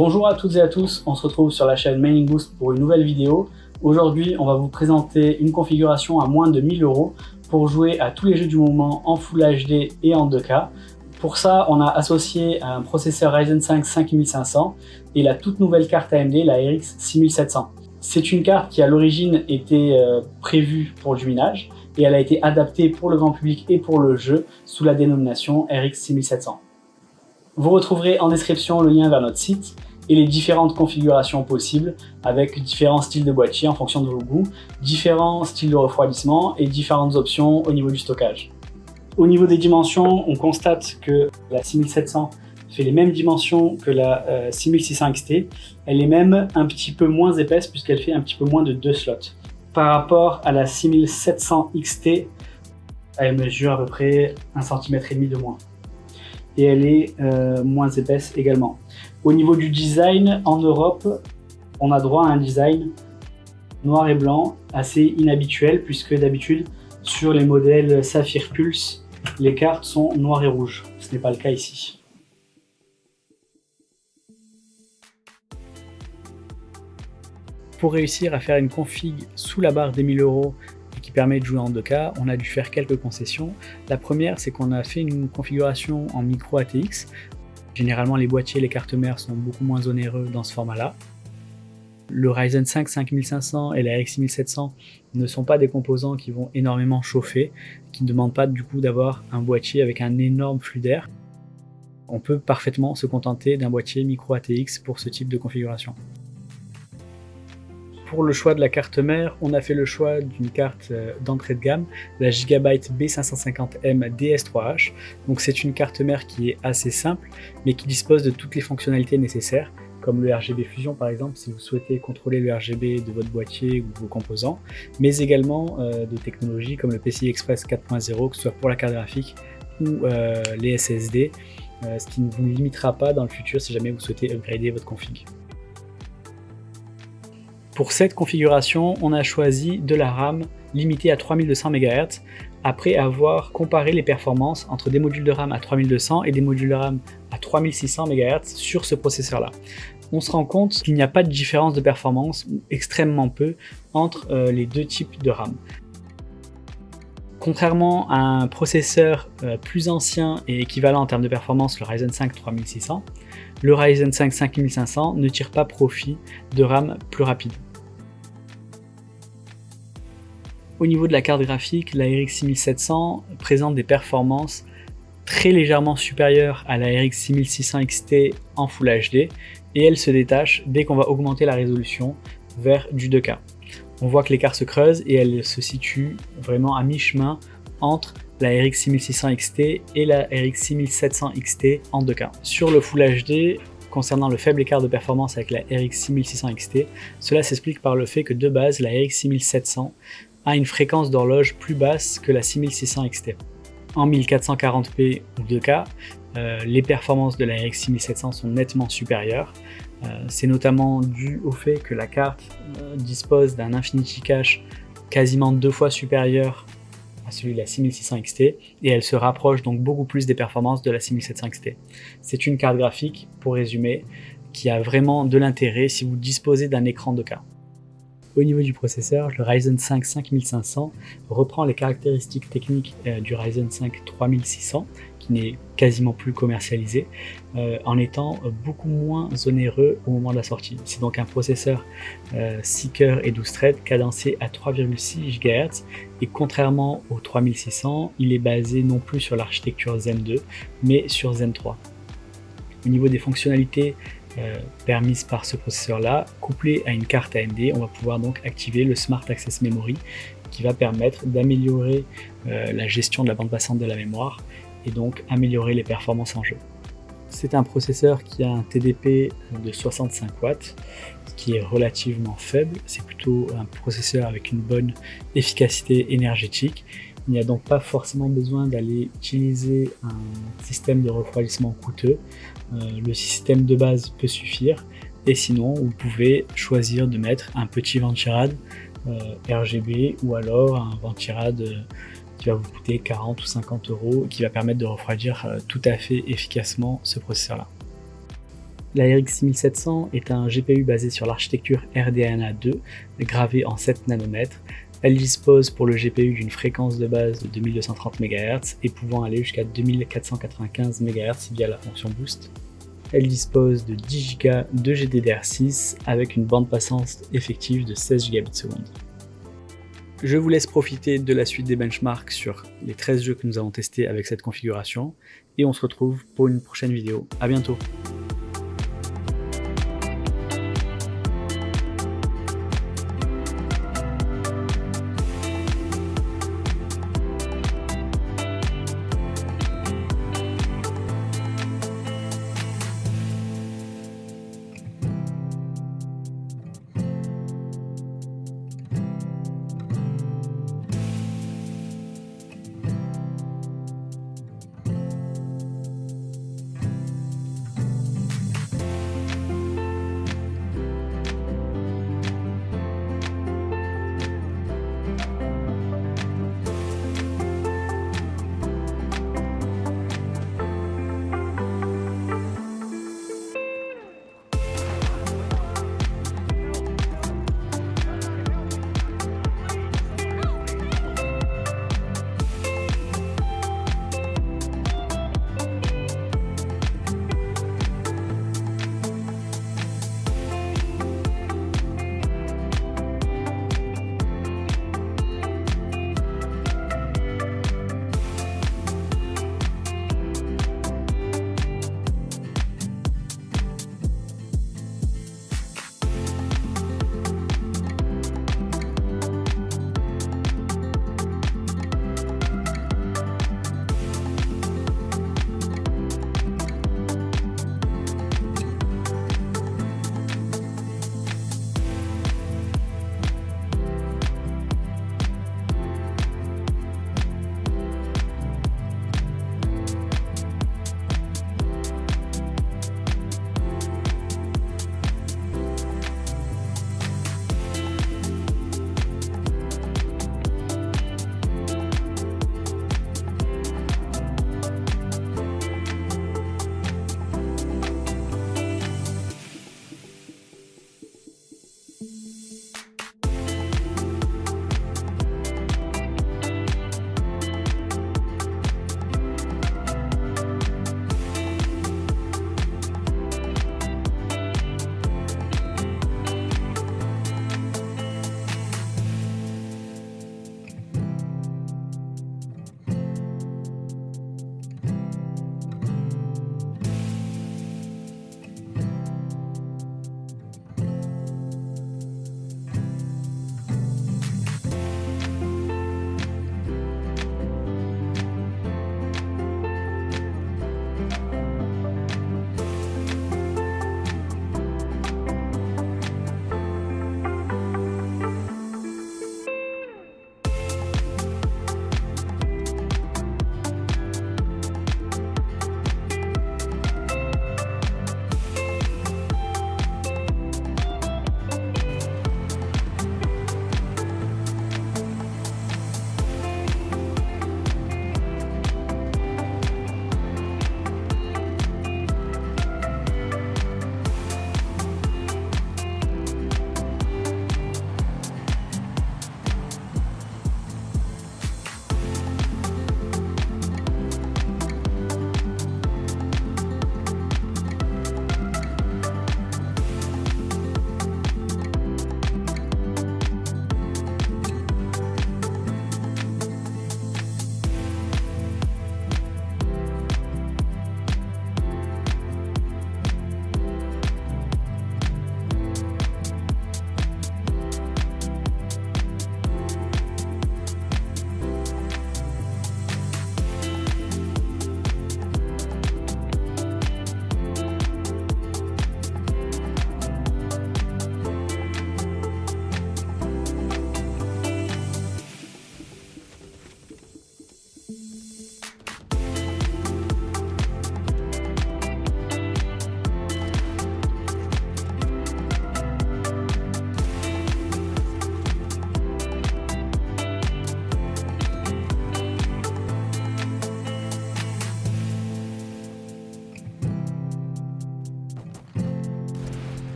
Bonjour à toutes et à tous, on se retrouve sur la chaîne Mailing Boost pour une nouvelle vidéo. Aujourd'hui, on va vous présenter une configuration à moins de 1000 € pour jouer à tous les jeux du moment en Full HD et en 2K. Pour ça, on a associé un processeur Ryzen 5 5500 et la toute nouvelle carte AMD, la RX 6700. C'est une carte qui à l'origine était prévue pour du minage et elle a été adaptée pour le grand public et pour le jeu sous la dénomination RX 6700. Vous retrouverez en description le lien vers notre site et les différentes configurations possibles avec différents styles de boîtier en fonction de vos goûts, différents styles de refroidissement et différentes options au niveau du stockage. Au niveau des dimensions, on constate que la 6700 fait les mêmes dimensions que la 6600 XT. Elle est même un petit peu moins épaisse puisqu'elle fait un petit peu moins de 2 slots. Par rapport à la 6700 XT, elle mesure à peu près 1,5 cm de moins. Et elle est moins épaisse également. Au niveau du design, en Europe, on a droit à un design noir et blanc assez inhabituel puisque d'habitude, sur les modèles Saphir Pulse, les cartes sont noires et rouges. Ce n'est pas le cas ici. Pour réussir à faire une config sous la barre des 1000 € et qui permet de jouer en 2K, on a dû faire quelques concessions. La première, c'est qu'on a fait une configuration en micro ATX. Généralement, les boîtiers et les cartes mères sont beaucoup moins onéreux dans ce format-là. Le Ryzen 5 5500 et la RX 6700 ne sont pas des composants qui vont énormément chauffer, qui ne demandent pas du coup d'avoir un boîtier avec un énorme flux d'air. On peut parfaitement se contenter d'un boîtier micro ATX pour ce type de configuration. Pour le choix de la carte mère, on a fait le choix d'une carte d'entrée de gamme, la Gigabyte B550M DS3H. Donc c'est une carte mère qui est assez simple, mais qui dispose de toutes les fonctionnalités nécessaires, comme le RGB Fusion par exemple, si vous souhaitez contrôler le RGB de votre boîtier ou de vos composants, mais également de technologies comme le PCI Express 4.0, que ce soit pour la carte graphique ou les SSD, ce qui ne vous limitera pas dans le futur si jamais vous souhaitez upgrader votre config. Pour cette configuration, on a choisi de la RAM limitée à 3200 MHz après avoir comparé les performances entre des modules de RAM à 3200 et des modules de RAM à 3600 MHz sur ce processeur-là. On se rend compte qu'il n'y a pas de différence de performance, ou extrêmement peu, entre les deux types de RAM. Contrairement à un processeur plus ancien et équivalent en termes de performance, le Ryzen 5 3600, le Ryzen 5 5500 ne tire pas profit de RAM plus rapide. Au niveau de la carte graphique, la RX 6700 présente des performances très légèrement supérieures à la RX 6600 XT en Full HD et elle se détache dès qu'on va augmenter la résolution vers du 2K. On voit que l'écart se creuse et elle se situe vraiment à mi-chemin entre la RX 6600 XT et la RX 6700 XT en 2K. Sur le Full HD, concernant le faible écart de performance avec la RX 6600 XT, cela s'explique par le fait que de base, la RX 6700 a une fréquence d'horloge plus basse que la 6600 XT. En 1440p ou 2K, les performances de la RX 6700 sont nettement supérieures. C'est notamment dû au fait que la carte dispose d'un Infinity Cache quasiment 2 fois supérieur à celui de la 6600 XT et elle se rapproche donc beaucoup plus des performances de la 6700 XT. C'est une carte graphique, pour résumer, qui a vraiment de l'intérêt si vous disposez d'un écran 2K. Au niveau du processeur, le Ryzen 5 5500 reprend les caractéristiques techniques du Ryzen 5 3600, qui n'est quasiment plus commercialisé, en étant beaucoup moins onéreux au moment de la sortie. C'est donc un processeur 6 cœurs et 12 threads cadencé à 3,6 GHz, et contrairement au 3600, il est basé non plus sur l'architecture Zen 2, mais sur Zen 3. Au niveau des fonctionnalités permises par ce processeur-là, couplé à une carte AMD, on va pouvoir donc activer le Smart Access Memory qui va permettre d'améliorer la gestion de la bande passante de la mémoire et donc améliorer les performances en jeu. C'est un processeur qui a un TDP de 65 watts, ce qui est relativement faible. C'est plutôt un processeur avec une bonne efficacité énergétique. Il n'y a donc pas forcément besoin d'aller utiliser un système de refroidissement coûteux. Le système de base peut suffire et sinon vous pouvez choisir de mettre un petit ventirad RGB ou alors un ventirad qui va vous coûter 40 ou 50 € qui va permettre de refroidir tout à fait efficacement ce processeur là. La RX 6700 est un GPU basé sur l'architecture RDNA 2, gravé en 7 nanomètres. Elle dispose pour le GPU d'une fréquence de base de 2230 MHz et pouvant aller jusqu'à 2495 MHz via la fonction Boost. Elle dispose de 10 Go de GDDR6 avec une bande passante effective de 16 Gbps. Je vous laisse profiter de la suite des benchmarks sur les 13 jeux que nous avons testés avec cette configuration et on se retrouve pour une prochaine vidéo. À bientôt.